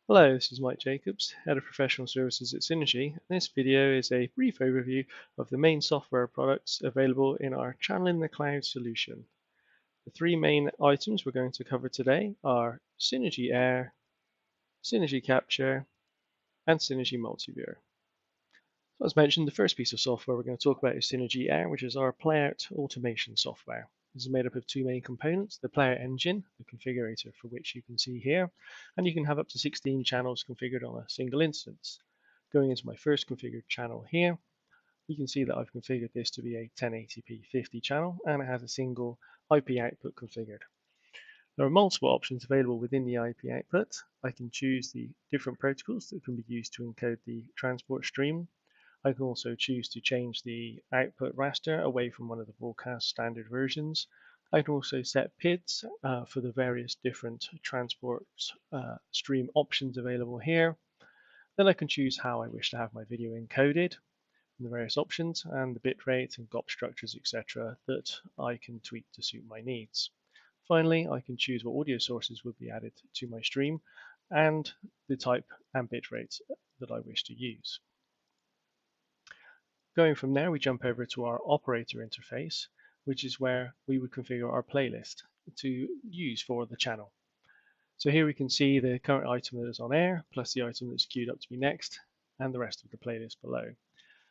Hello, this is Mike Jacobs, Head of Professional Services at Cinegy. This video is a brief overview of the main software products available in our Channel in the Cloud solution. The three main items we're going to cover today are Cinegy Air, Cinegy Capture, and Cinegy Multiviewer. So as mentioned, the first piece of software we're going to talk about is Cinegy Air, which is our playout automation software. This is made up of two main components, the playout engine, the configurator for which you can see here, and you can have up to 16 channels configured on a single instance. Going into my first configured channel here, you can see that I've configured this to be a 1080p 50 channel, and it has a single IP output configured. There are multiple options available within the IP output. I can choose the different protocols that can be used to encode the transport stream. I can also choose to change the output raster away from one of the broadcast standard versions. I can also set PIDs for the various different transport stream options available here. Then I can choose how I wish to have my video encoded from the various options and the bitrate and GOP structures, etc. that I can tweak to suit my needs. Finally, I can choose what audio sources will be added to my stream and the type and bitrate that I wish to use. Going from there, we jump over to our operator interface, which is where we would configure our playlist to use for the channel. So here we can see the current item that is on air, plus the item that's queued up to be next, and the rest of the playlist below.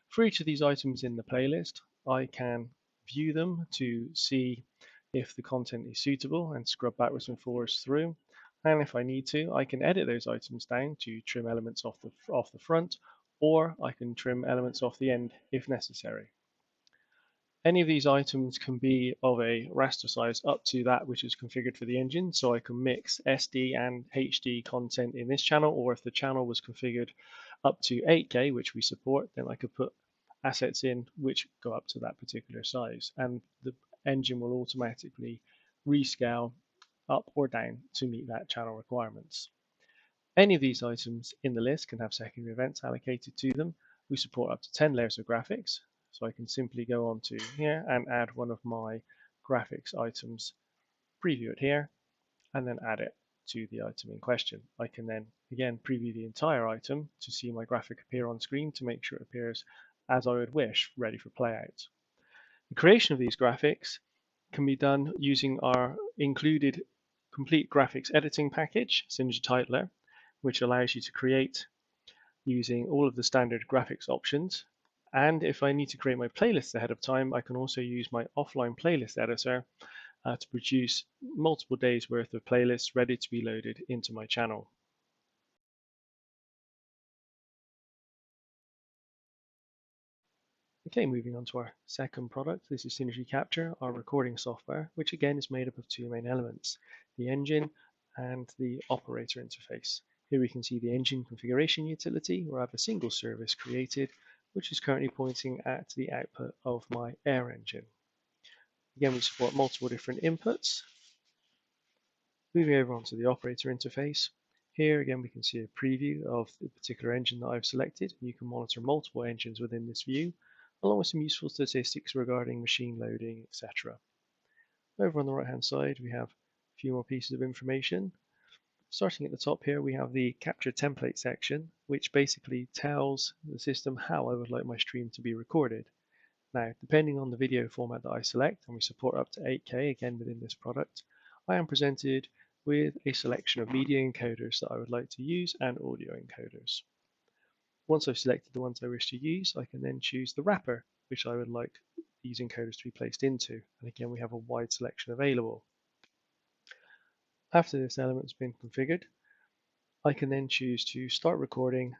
For each of these items in the playlist, I can view them to see if the content is suitable and scrub backwards and forwards through. And if I need to, I can edit those items down to trim elements off the front, or I can trim elements off the end if necessary. Any of these items can be of a raster size up to that which is configured for the engine, so I can mix SD and HD content in this channel, or if the channel was configured up to 8K, which we support, then I could put assets in which go up to that particular size, and the engine will automatically rescale up or down to meet that channel requirements. Any of these items in the list can have secondary events allocated to them. We support up to 10 layers of graphics, so I can simply go on to here and add one of my graphics items, preview it here, and then add it to the item in question. I can then again preview the entire item to see my graphic appear on screen to make sure it appears as I would wish, ready for playout. The creation of these graphics can be done using our included complete graphics editing package, Cinegy Titler, which allows you to create using all of the standard graphics options. And if I need to create my playlists ahead of time, I can also use my offline playlist editor to produce multiple days worth of playlists ready to be loaded into my channel. Okay, moving on to our second product. This is Cinegy Capture, our recording software, which again is made up of two main elements, the engine and the operator interface. Here we can see the engine configuration utility, where I have a single service created, which is currently pointing at the output of my air engine. Again, we support multiple different inputs. Moving over onto the operator interface. Here again, we can see a preview of the particular engine that I've selected. You can monitor multiple engines within this view, along with some useful statistics regarding machine loading, etc. Over on the right hand side, we have a few more pieces of information. Starting at the top here, we have the capture template section, which basically tells the system how I would like my stream to be recorded. Now, depending on the video format that I select, and we support up to 8K again within this product, I am presented with a selection of media encoders that I would like to use and audio encoders. Once I've selected the ones I wish to use, I can then choose the wrapper which I would like these encoders to be placed into. And again, we have a wide selection available. After this element's been configured, I can then choose to start recording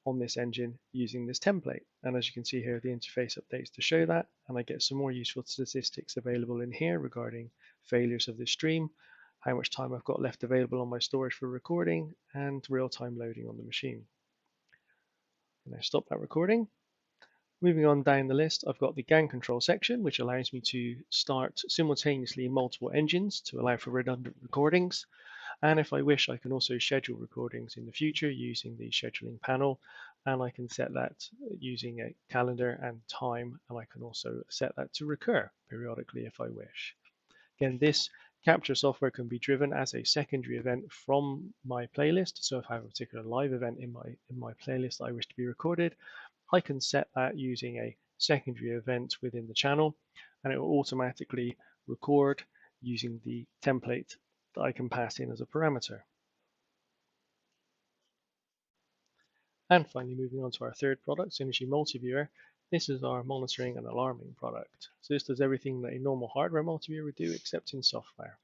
on this engine using this template. And as you can see here, the interface updates to show that, and I get some more useful statistics available in here regarding failures of the stream, how much time I've got left available on my storage for recording, and real-time loading on the machine. And I stop that recording. Moving on down the list, I've got the gang control section, which allows me to start simultaneously multiple engines to allow for redundant recordings. And if I wish, I can also schedule recordings in the future using the scheduling panel, and I can set that using a calendar and time, and I can also set that to recur periodically if I wish. Again, this Capture software can be driven as a secondary event from my playlist. So if I have a particular live event in my playlist that I wish to be recorded, I can set that using a secondary event within the channel, and it will automatically record using the template that I can pass in as a parameter. And finally, moving on to our third product, Cinegy Multiviewer. This is our monitoring and alarming product. So this does everything that a normal hardware multiviewer would do, except in software.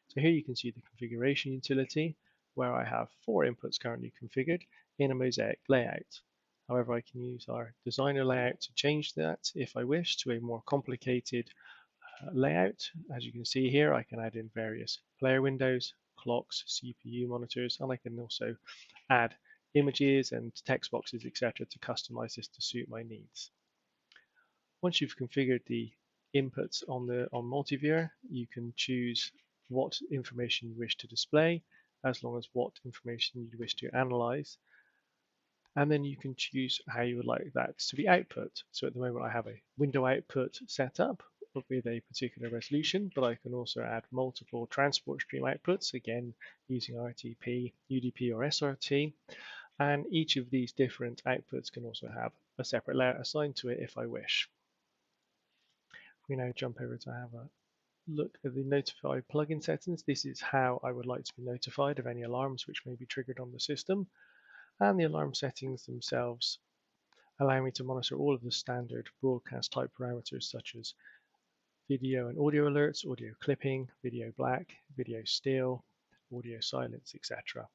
So here you can see the configuration utility, where I have 4 inputs currently configured in a mosaic layout. However, I can use our designer layout to change that if I wish to a more complicated layout. As you can see here, I can add in various player windows, clocks, CPU monitors, and I can also add images and text boxes, etc. to customize this to suit my needs. Once you've configured the inputs on Multiviewer, you can choose what information you wish to display, as long as what information you wish to analyze. And then you can choose how you would like that to be output. So at the moment I have a window output set up with a particular resolution, but I can also add multiple transport stream outputs, again using RTP, UDP or SRT. And each of these different outputs can also have a separate layout assigned to it if I wish. We now jump over to have a look at the notify plugin settings. This is how I would like to be notified of any alarms which may be triggered on the system. And the alarm settings themselves allow me to monitor all of the standard broadcast type parameters such as video and audio alerts, audio clipping, video black, video still, audio silence, etc.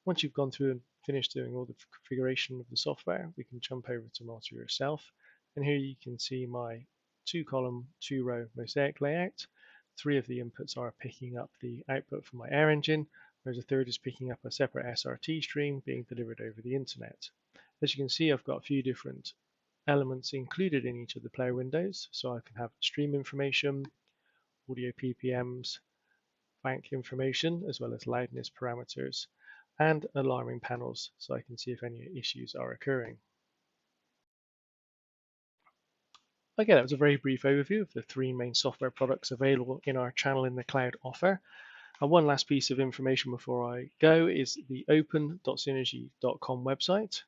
Once you've gone through and finished doing all the configuration of the software, we can jump over to Multiviewer itself. And here you can see my 2-column, 2-row mosaic layout. 3 of the inputs are picking up the output from my air engine, whereas a third is picking up a separate SRT stream being delivered over the internet. As you can see, I've got a few different elements included in each of the player windows, so I can have stream information, audio PPMs, bank information, as well as loudness parameters, and alarming panels, so I can see if any issues are occurring. Okay, that was a very brief overview of the 3 main software products available in our channel in the cloud offer. And one last piece of information before I go is the open.cinegy.com website,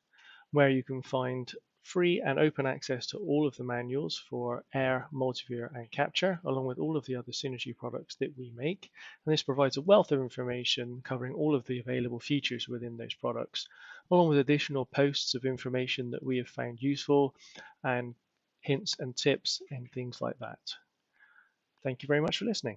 where you can find free and open access to all of the manuals for Air, Multiviewer, and Capture, along with all of the other Cinegy products that we make. And this provides a wealth of information covering all of the available features within those products, along with additional posts of information that we have found useful and hints and tips and things like that. Thank you very much for listening.